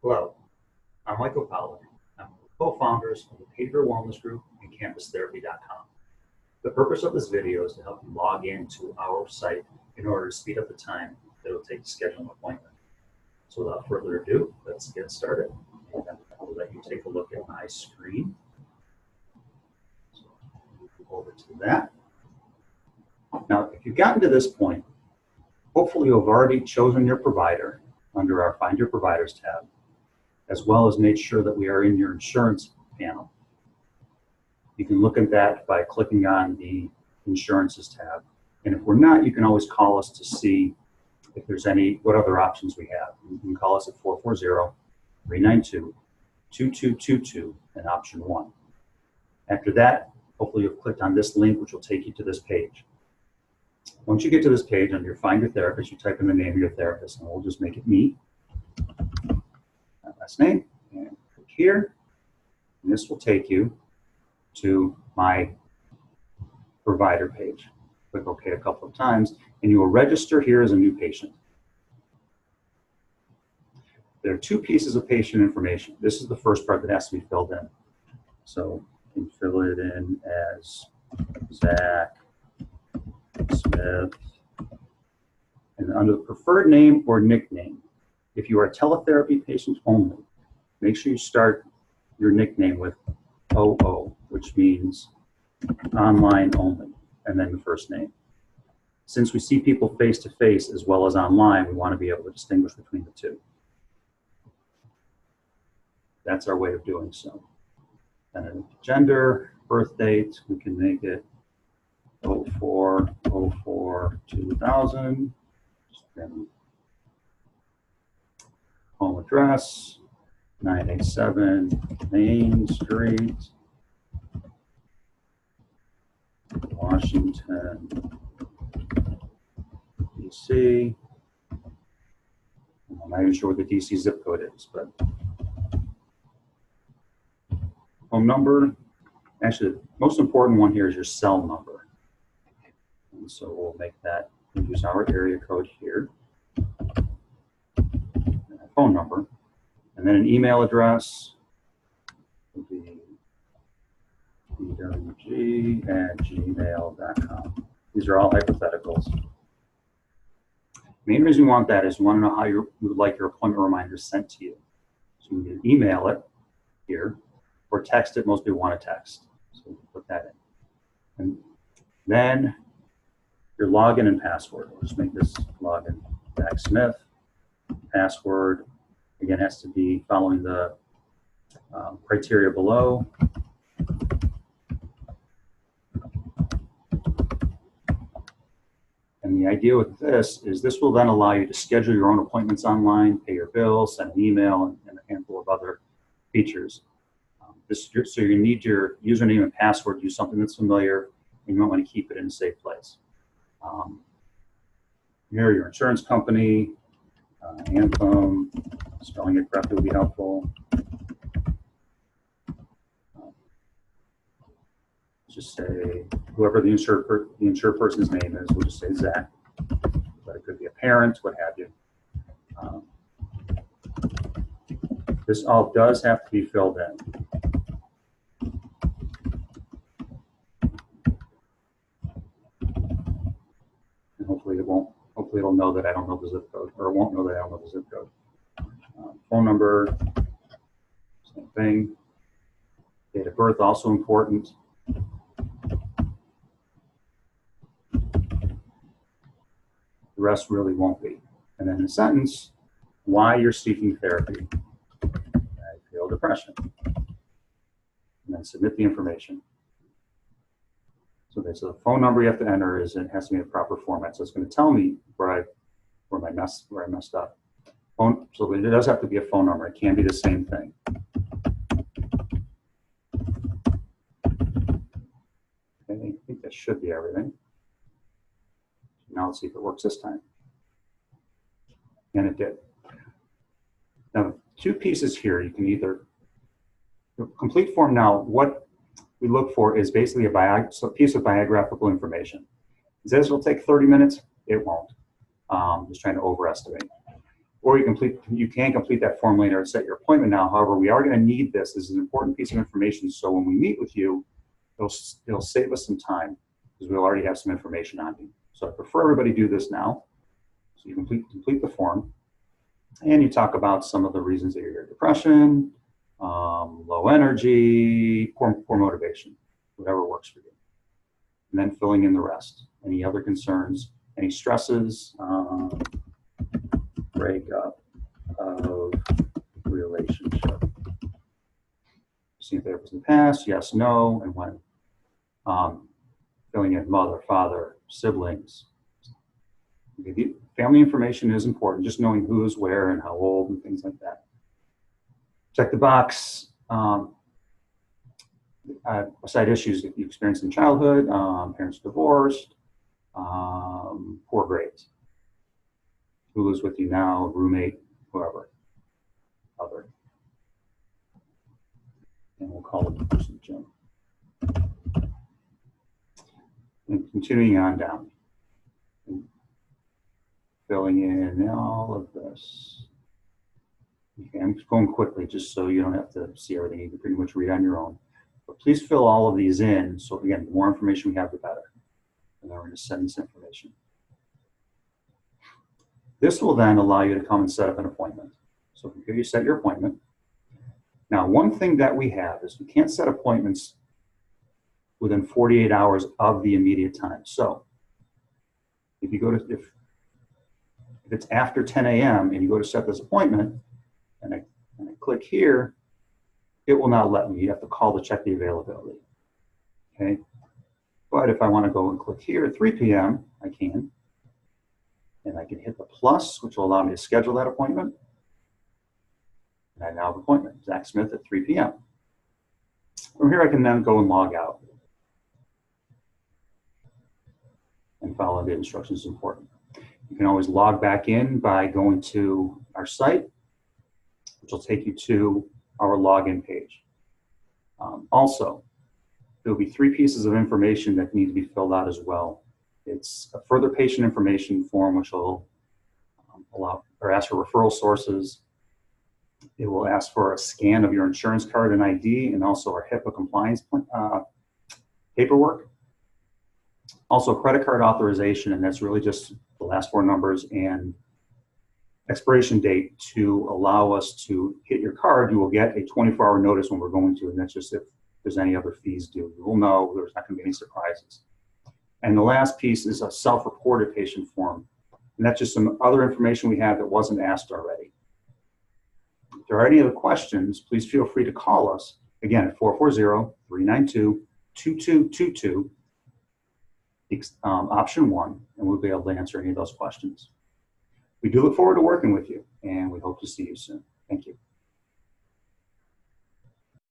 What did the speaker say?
Hello, I'm Michael Powell. I'm one of the co-founders of the Behavioral Wellness Group and CampusTherapy.com. The purpose of this video is to help you log into our site in order to speed up the time that it will take to schedule an appointment. So without further ado, let's get started. And I'll let you take a look at my screen. So move over to that. Now, if you've gotten to this point, hopefully you've already chosen your provider under our Find Your Providers tab, as well as made sure that we are in your insurance panel. You can look at that by clicking on the Insurances tab. And if we're not, you can always call us to see if there's what other options we have. You can call us at 440-392-2222 and option 1. After that, hopefully you've clicked on this link, which will take you to this page. Once you get to this page, under your Find Your Therapist, you type in the name of your therapist, and we'll just make it me. Last name, and click here. And this will take you to my provider page. Click OK a couple of times, and you will register here as a new patient. There are 2 pieces of patient information. This is the first part that has to be filled in. So you can fill it in as Zach Smith. And under the preferred name or nickname, if you are a teletherapy patient only, make sure you start your nickname with OO, which means online only, and then the first name. Since we see people face-to-face as well as online, we want to be able to distinguish between the 2. That's our way of doing so. And then gender, birth date, we can make it 04/04/2000. Home address, 987 Main Street, Washington, DC. I'm not even sure what the DC zip code is, but home number. Actually, the most important one here is your cell number. And so we'll make that, we'll use our area code here. Phone number, and then an email address would be bwg@gmail.com. These are all hypotheticals. Main reason you want that is you want to know how you would like your appointment reminders sent to you. So you can email it here, or text it. Most people want to text, so you can put that in. And then your login and password. We'll just make this login Zach Smith. Password, again, has to be following the criteria below. And the idea with this is this will then allow you to schedule your own appointments online, pay your bills, send an email, and a handful of other features. So you need your username and password to use something that's familiar, and you might want to keep it in a safe place. Here, your insurance company, Anthem, spelling it correctly would be helpful. Just say whoever the insured person's name is. We'll just say Zach, but it could be a parent, what have you. This all does have to be filled in. And hopefully it won't. Hopefully it'll know that I don't know the zip code, or it won't know that I don't know the zip code. Phone number, same thing. Date of birth, also important. The rest really won't be. And then in a sentence, why you're seeking therapy. I feel depression. And then submit the information. So there's a phone number you have to enter. It has to be in a proper format. So it's going to tell me where I messed up. So it does have to be a phone number. It can be the same thing. Okay, I think that should be everything. Now let's see if it works this time. And it did. Now, 2 pieces here. You can either complete form now. What we look for is basically a piece of biographical information. It says it'll take 30 minutes. It won't. Just trying to overestimate. or you can complete that form later and set your appointment now. However, we are going to need this. This is an important piece of information. So when we meet with you, it'll save us some time because we'll already have some information on you. So I prefer everybody do this now. So you complete the form, and you talk about some of the reasons that you're here: depression, low energy, poor motivation, whatever works for you. And then filling in the rest. Any other concerns, any stresses, breakup of relationship. Seen therapists in the past, yes, no, and when. Filling in mother, father, siblings. Family information is important, just knowing who is where and how old and things like that. Check the box. Side issues that you experienced in childhood, parents divorced, poor grades. Who lives with you now, roommate, whoever, other. And we'll call the person Jim. And continuing on down. And filling in all of this. Okay, I'm just going quickly just so you don't have to see everything. You can pretty much read on your own. But please fill all of these in. So again, the more information we have, the better. And then we're going to send this information. This will then allow you to come and set up an appointment. So from here you set your appointment. Now, one thing that we have is we can't set appointments within 48 hours of the immediate time. So if you go to, if it's after 10 a.m. and you go to set this appointment, and I click here, it will not let me. You have to call to check the availability. Okay. But if I want to go and click here at 3 p.m., I can. And I can hit the plus, which will allow me to schedule that appointment. And I now have an appointment, Zach Smith at 3 p.m. From here, I can then go and log out. And follow the instructions is important. You can always log back in by going to our site, which will take you to our login page. Also, there will be 3 pieces of information that need to be filled out as well. It's a further patient information form, which will allow or ask for referral sources. It will ask for a scan of your insurance card and ID, and also our HIPAA compliance paperwork. Also, credit card authorization, and that's really just the last 4 numbers and expiration date to allow us to hit your card. You will get a 24-hour notice when we're going to, and that's just if there's any other fees due. You will know there's not going to be any surprises. And the last piece is a self-reported patient form, and that's just some other information we have that wasn't asked already. If there are any other questions, please feel free to call us, again, at 440-392-2222, option 1, and we'll be able to answer any of those questions. We do look forward to working with you, and we hope to see you soon. Thank you.